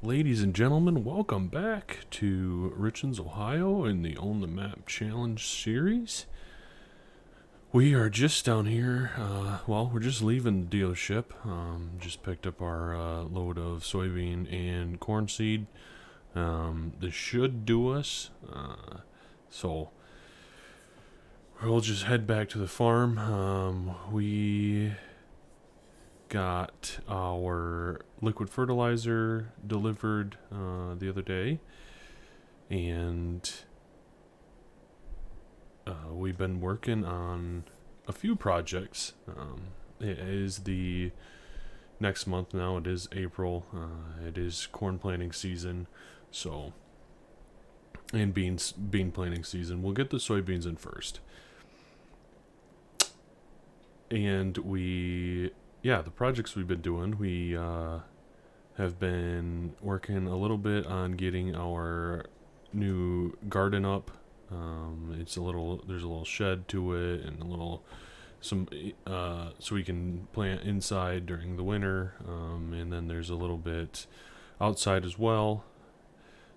Ladies and gentlemen, welcome back to Richlands, Ohio in the On the Map Challenge series. We are just down here, we're just leaving the dealership. Just picked up our load of soybean and corn seed. This should do us. So we'll just head back to the farm. We got our liquid fertilizer delivered the other day, and we've been working on a few projects. It is the next month now. It is April. It is corn planting season, so and bean planting season. We'll get the soybeans in first, and the projects we've been doing, we have been working a little bit on getting our new garden up. There's a little shed to it, and so we can plant inside during the winter, and then there's a little bit outside as well.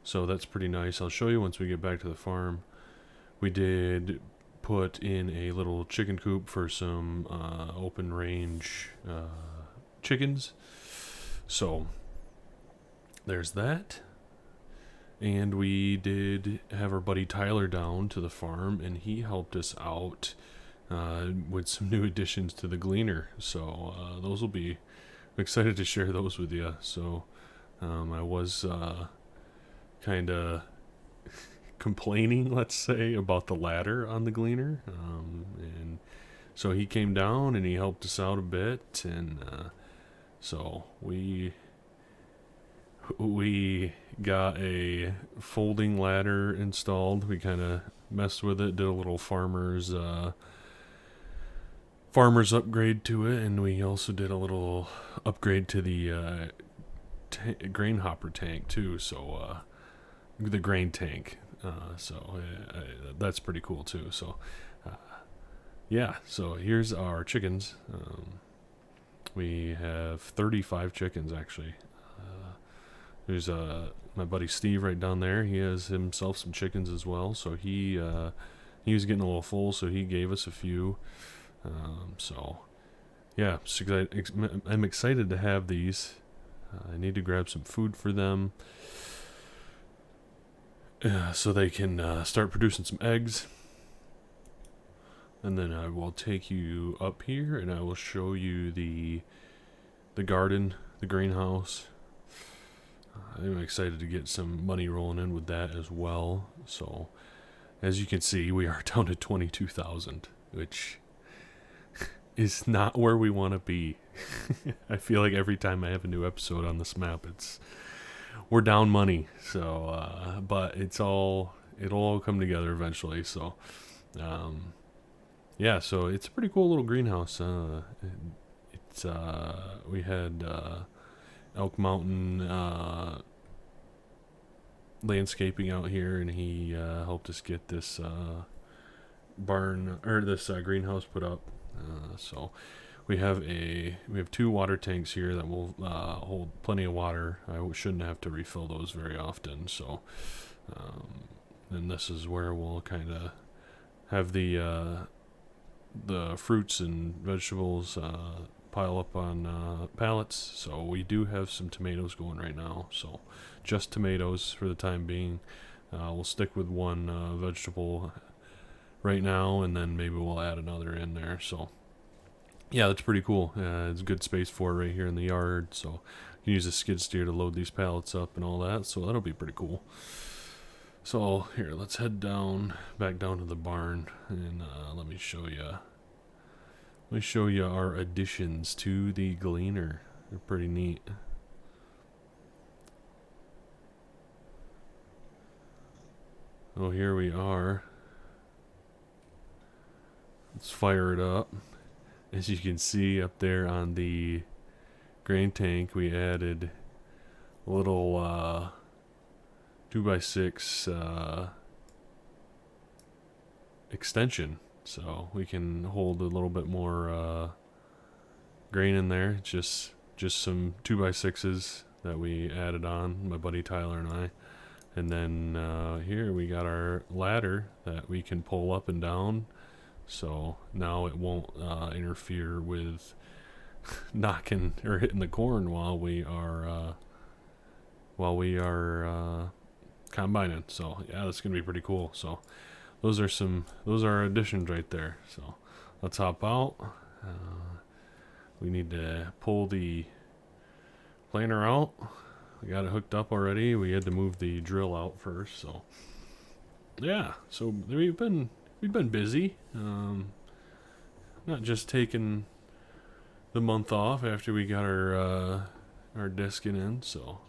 So that's pretty nice. I'll show you once we get back to the farm. We did put in a little chicken coop for some open range chickens. So there's that. And we did have our buddy Tyler down to the farm, and he helped us out with some new additions to the gleaner. So those will be, I'm excited to share those with you. So I was kind of complaining, let's say, about the ladder on the gleaner, and so he came down and he helped us out a bit, and so we got a folding ladder installed. We kind of messed with it, did a little farmer's upgrade to it, and we also did a little upgrade to the grain hopper tank too. So the grain tank. That's pretty cool too. So so here's our chickens. We have 35 chickens actually. There's my buddy Steve right down there. He has himself some chickens as well. So he was getting a little full, so he gave us a few. I'm excited to have these. I need to grab some food for them, so they can start producing some eggs. And then I will take you up here and I will show you the garden, the greenhouse. I'm excited to get some money rolling in with that as well. So as you can see, we are down to 22,000, which is not where we want to be. I feel like every time I have a new episode on this map, we're down money. So but it'll all come together eventually. So so it's a pretty cool little greenhouse. We had Elk Mountain landscaping out here, and he helped us get this greenhouse put up. So we have 2 water tanks here that will hold plenty of water. I shouldn't have to refill those very often. So and this is where we'll kind of have the fruits and vegetables pile up on pallets. So we do have some tomatoes going right now. So just tomatoes for the time being. We'll stick with one vegetable right now, and then maybe we'll add another in there. So yeah, that's pretty cool. It's good space for it right here in the yard. So you can use a skid steer to load these pallets up and all that. So that'll be pretty cool. So here, let's head back down to the barn, and let me show you our additions to the gleaner. They're pretty neat. Oh, here we are. Let's fire it up. As you can see up there on the grain tank, we added a little 2x6 extension, so we can hold a little bit more grain in there. Just some 2x6s that we added on, my buddy Tyler and I. And then here we got our ladder that we can pull up and down. So now it won't interfere with knocking or hitting the corn while we are combining. So yeah, that's gonna be pretty cool. So those are additions right there. So let's hop out. We need to pull the planer out. We got it hooked up already. We had to move the drill out first. So yeah, so we've been busy. Not just taking the month off after we got our discing in. So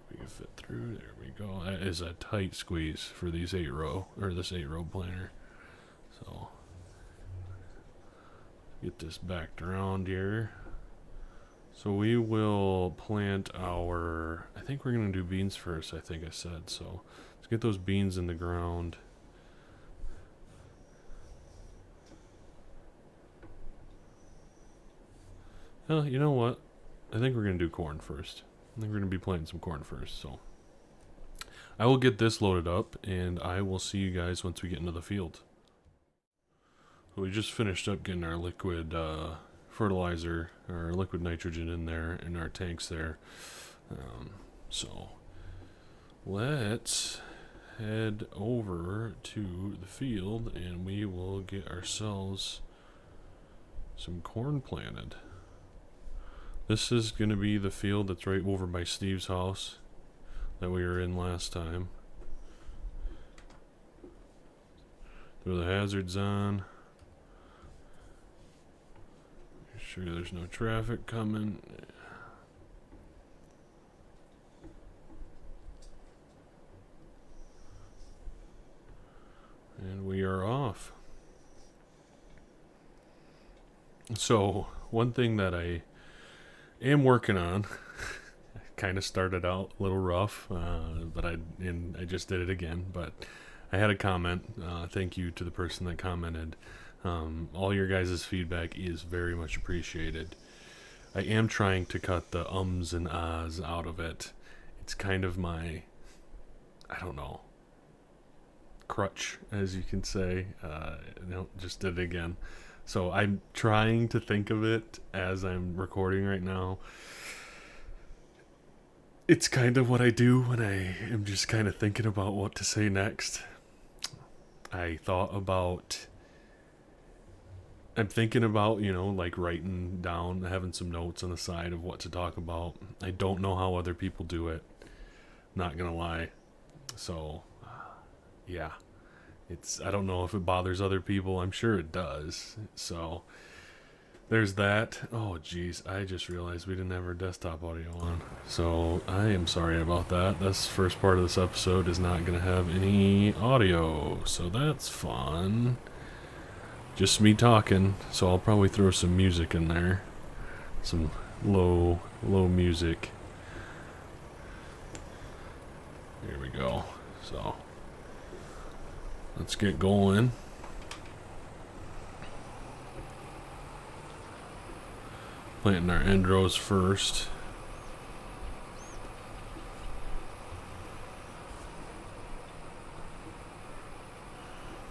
we can fit through. There we go. That is a tight squeeze for these 8-row or this 8-row planer. So get this backed around here. So we will plant our, I think we're going to do beans first, I think I said. So let's get those beans in the ground. You know what? I think we're going to do corn first. I think we're going to be planting some corn first. So I will get this loaded up, and I will see you guys once we get into the field. So we just finished up getting our liquid fertilizer, or liquid nitrogen in there, in our tanks there. So let's head over to the field, and we will get ourselves some corn planted. This is going to be the field that's right over by Steve's house that we were in last time. Throw the hazards on. Make sure there's no traffic coming. And we are off. So, one thing that I am working on, kind of started out a little rough, but I just did it again. But I had a comment. Thank you to the person that commented. All your guys' feedback is very much appreciated. I am trying to cut the ums and ahs out of it. It's kind of my, I don't know, crutch, as you can say. No, just did it again. So I'm trying to think of it as I'm recording right now. It's kind of what I do when I am just kind of thinking about what to say next. I'm thinking about, like writing down, having some notes on the side of what to talk about. I don't know how other people do it. Not gonna lie. So, yeah. I don't know if it bothers other people. I'm sure it does. So there's that. Oh geez, I just realized we didn't have our desktop audio on. So I am sorry about that. This first part of this episode is not going to have any audio. So that's fun. Just me talking. So I'll probably throw some music in there. Some low music. Here we go. So let's get going. Planting our end rows first.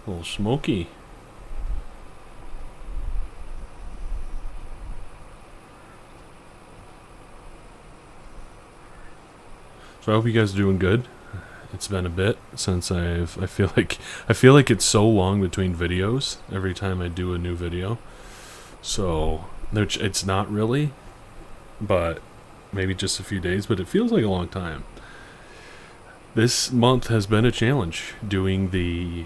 A little smoky. So I hope you guys are doing good. It's been a bit since I feel like it's so long between videos every time I do a new video. So, which it's not really, but maybe just a few days, but it feels like a long time. This month has been a challenge doing the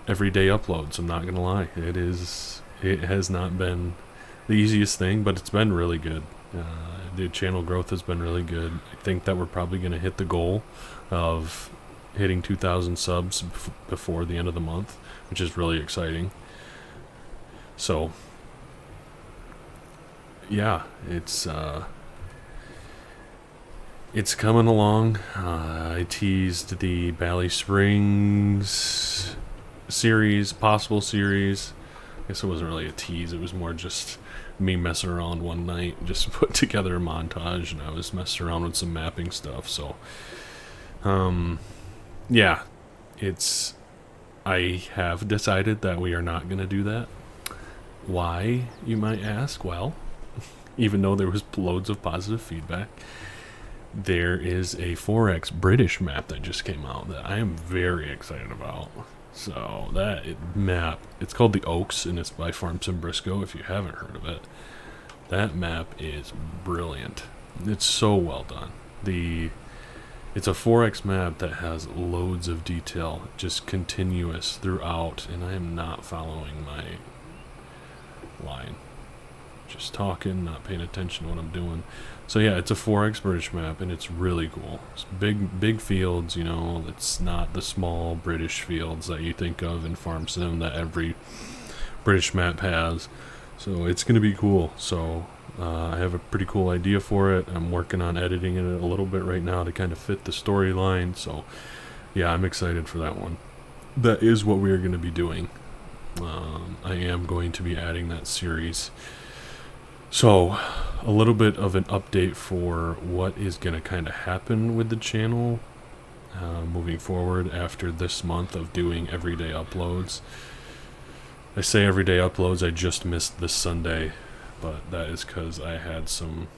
everyday uploads. I'm not gonna lie. It has not been the easiest thing, but it's been really good. The channel growth has been really good. I think that we're probably going to hit the goal of hitting 2,000 subs before the end of the month, which is really exciting. So, yeah, it's coming along. I teased the Valley Springs series, possible series. guess it wasn't really a tease. It was more just me messing around one night, just put together a montage, and I was messing around with some mapping stuff. So, yeah, I have decided that we are not going to do that. Why, you might ask? Well, even though there was loads of positive feedback, there is a 4X British map that just came out that I am very excited about. So that map, it's called the Oaks, and it's by Farms in Briscoe, if you haven't heard of it. That map is brilliant. It's so well done. It's a 4X map that has loads of detail, just continuous throughout, and I am not following my line. Just talking, not paying attention to what I'm doing. So yeah, it's a 4X British map, and it's really cool. It's big fields, you know. It's not the small British fields that you think of in Farm Sim that every British map has. So it's going to be cool. So I have a pretty cool idea for it. I'm working on editing it a little bit right now to kind of fit the storyline. So yeah, I'm excited for that one. That is what we are going to be doing. I am going to be adding that series. So, a little bit of an update for what is going to kind of happen with the channel moving forward after this month of doing everyday uploads. I say everyday uploads, I just missed this Sunday, but that is because I had some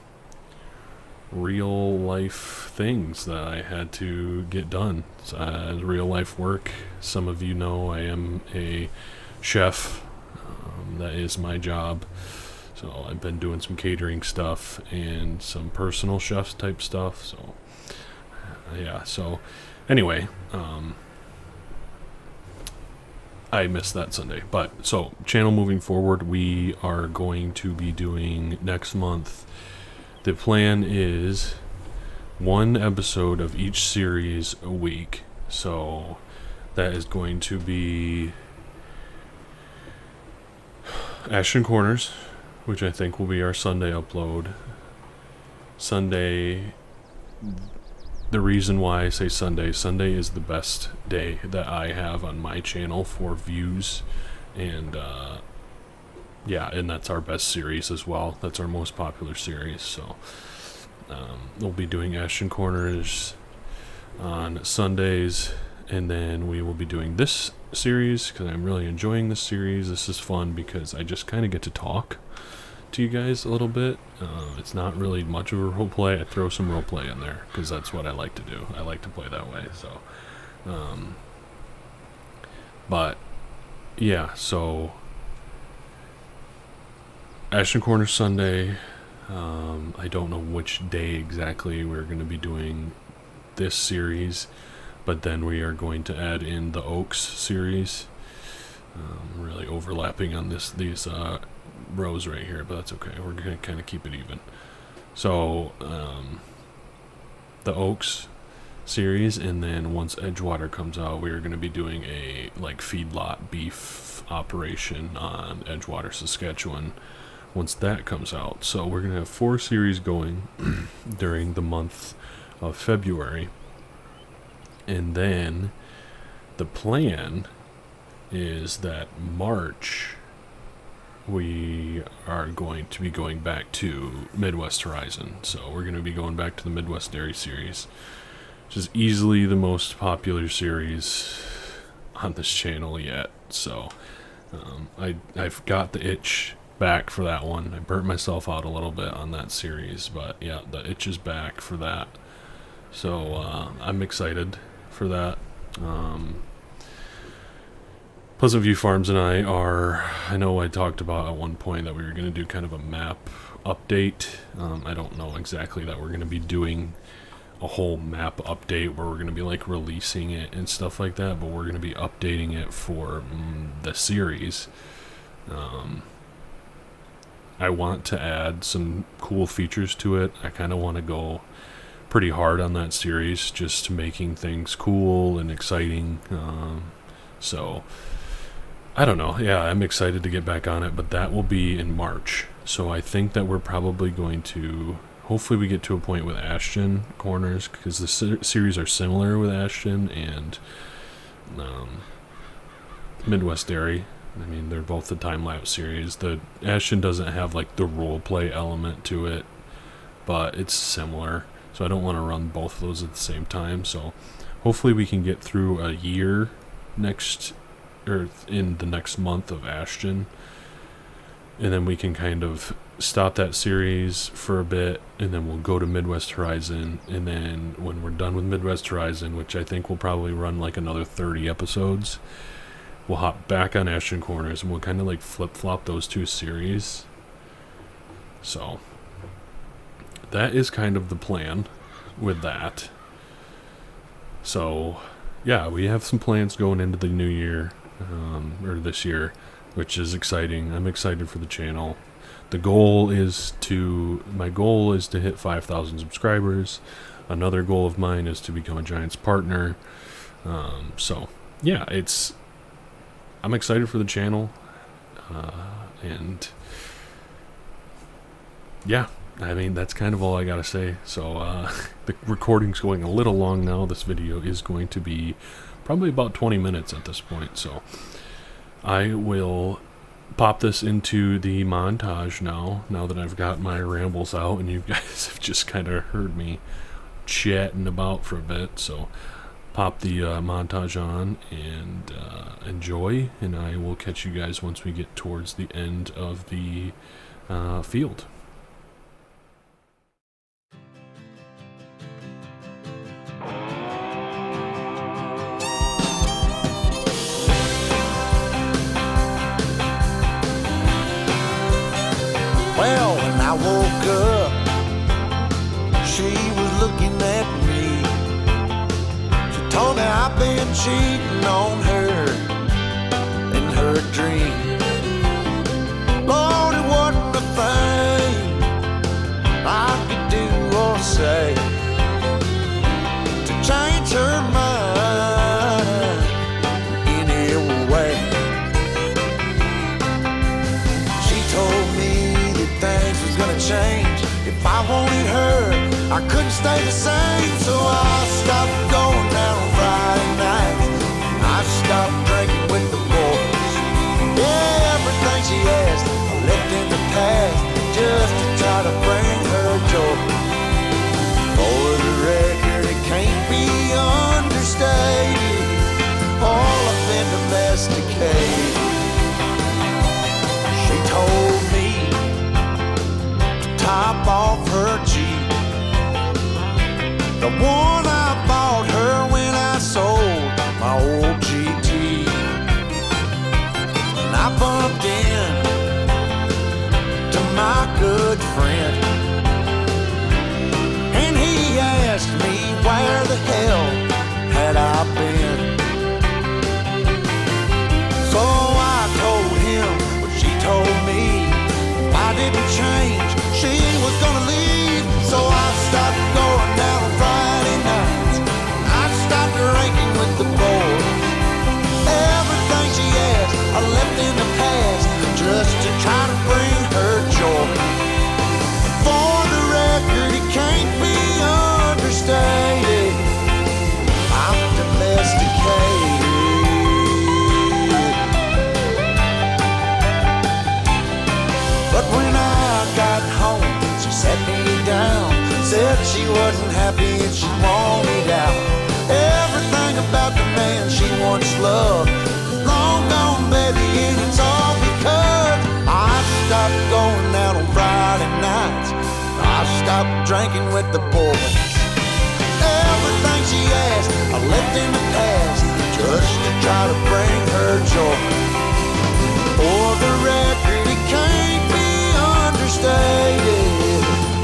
real life things that I had to get done. Real life work. Some of you know I am a chef. That is my job. So I've been doing some catering stuff and some personal chefs type stuff. So yeah. So anyway, I missed that Sunday. But so channel moving forward, we are going to be doing next month. The plan is one episode of each series a week. So that is going to be Ashton Corners, which I think will be our Sunday upload. Sunday, the reason why I say Sunday is the best day that I have on my channel for views, and yeah, and that's our best series as well. That's our most popular series, so we'll be doing Ashton Corners on Sundays, and then we will be doing this series because I'm really enjoying this series. This is fun because I just kind of get to talk to you guys a little bit. It's not really much of a role play. I throw some role play in there because that's what I like to do. I like to play that way. So but yeah, so Ashton Corner Sunday. I don't know which day exactly we're going to be doing this series, but then we are going to add in the Oaks series. Really overlapping on these rows right here, but that's okay. We're going to kind of keep it even. So the Oaks series, and then once Edgewater comes out, we are going to be doing a feedlot beef operation on Edgewater, Saskatchewan, once that comes out. So we're going to have 4 series going during the month of February, and then the plan is that March we are going to be going back to Midwest Horizon. So we're going to be going back to the Midwest Dairy series, which is easily the most popular series on this channel yet. So I've got the itch back for that one. I burnt myself out a little bit on that series, but yeah, the itch is back for that. So I'm excited for that. Pleasant View Farms and I know I talked about at one point that we were going to do kind of a map update. I don't know exactly that we're going to be doing a whole map update where we're going to be releasing it and stuff like that, but we're going to be updating it for the series. I want to add some cool features to it. I kind of want to go pretty hard on that series, just making things cool and exciting. So I don't know. Yeah, I'm excited to get back on it, but that will be in March. So I think that we're probably going to, hopefully we get to a point with Ashton Corners, because the series are similar with Ashton and Midwest Dairy. I mean, they're both the time-lapse series. The Ashton doesn't have like the role play element to it, but it's similar. So I don't want to run both of those at the same time. So hopefully we can get through a year in the next month of Ashton, and then we can kind of stop that series for a bit, and then we'll go to Midwest Horizon. And then when we're done with Midwest Horizon, which I think will probably run like another 30 episodes, we'll hop back on Ashton Corners, and we'll kind of like flip-flop those two series. So that is kind of the plan with that. So yeah, we have some plans going into the new year, or this year, which is exciting. I'm excited for the channel. My goal is to hit 5,000 subscribers. Another goal of mine is to become a Giants partner. So yeah, I'm excited for the channel, and yeah, I mean, that's kind of all I gotta say. So the recording's going a little long now. This video is going to be probably about 20 minutes at this point, so I will pop this into the montage now that I've got my rambles out and you guys have just kind of heard me chatting about for a bit. So pop the montage on and enjoy, and I will catch you guys once we get towards the end of the field. Well, when I woke up, she was looking at me. She told me I've been cheating on her in her dream. Lord, it wasn't a thing I could do or say to change her mind in any way. She told me things was gonna change. If I wanted her, I couldn't stay the same. So I stopped going out on Friday nights. I stopped drinking with the boys. Yeah, everything she asked, I left in the past just to try to bring her joy. For the record, it can't be understated. All I've been domesticated. She told me top off her Jeep, the one I bought her when I sold my old GT. And I bumped in to my good friend, and he asked me where the hell had I been. So I told him what she told me. If I didn't change, she was gonna leave. So I stopped going out on Friday nights. I stopped drinking with the boys. Everything she asked, I left in the past just to try to bring her joy. For the record, it can't be understated. I'm domesticated. But when I got home, she sat me down, said she wasn't happy and she wanted out. Everything about the man she once loved is long gone, baby, and it's all because I stopped going out on Friday nights. I stopped drinking with the boys. Everything she asked, I left in the past just to try to bring her joy. For the record, it can't be understated.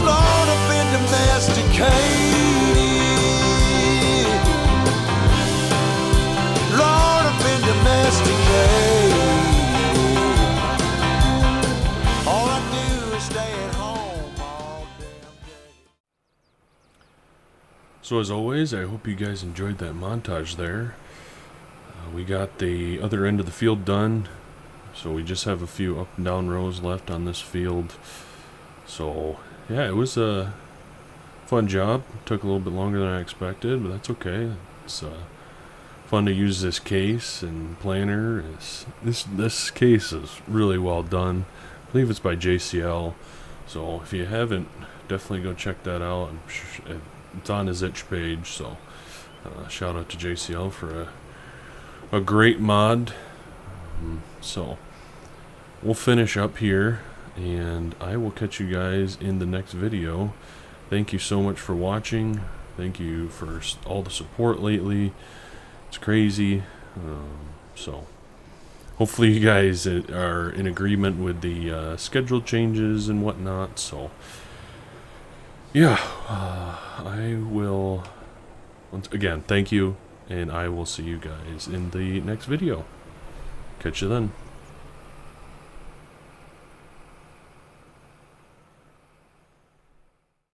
Lord, I've been domesticated. Lord, I've been domesticated. All I do is stay at home all damn day. So as always, I hope you guys enjoyed that montage there. We got the other end of the field done, so we just have a few up and down rows left on this field. So yeah, it was a fun job. It took a little bit longer than I expected, but that's okay. It's fun to use this case and planner. This case is really well done. I believe it's by JCL. So if you haven't, definitely go check that out. It's on his itch page. So shout out to JCL for a great mod. So we'll finish up here, and I will catch you guys in the next video. Thank you so much for watching. Thank you for all the support lately. It's crazy. So hopefully you guys are in agreement with the schedule changes and whatnot. So yeah, I will once again thank you, and I will see you guys in the next video. Catch you then.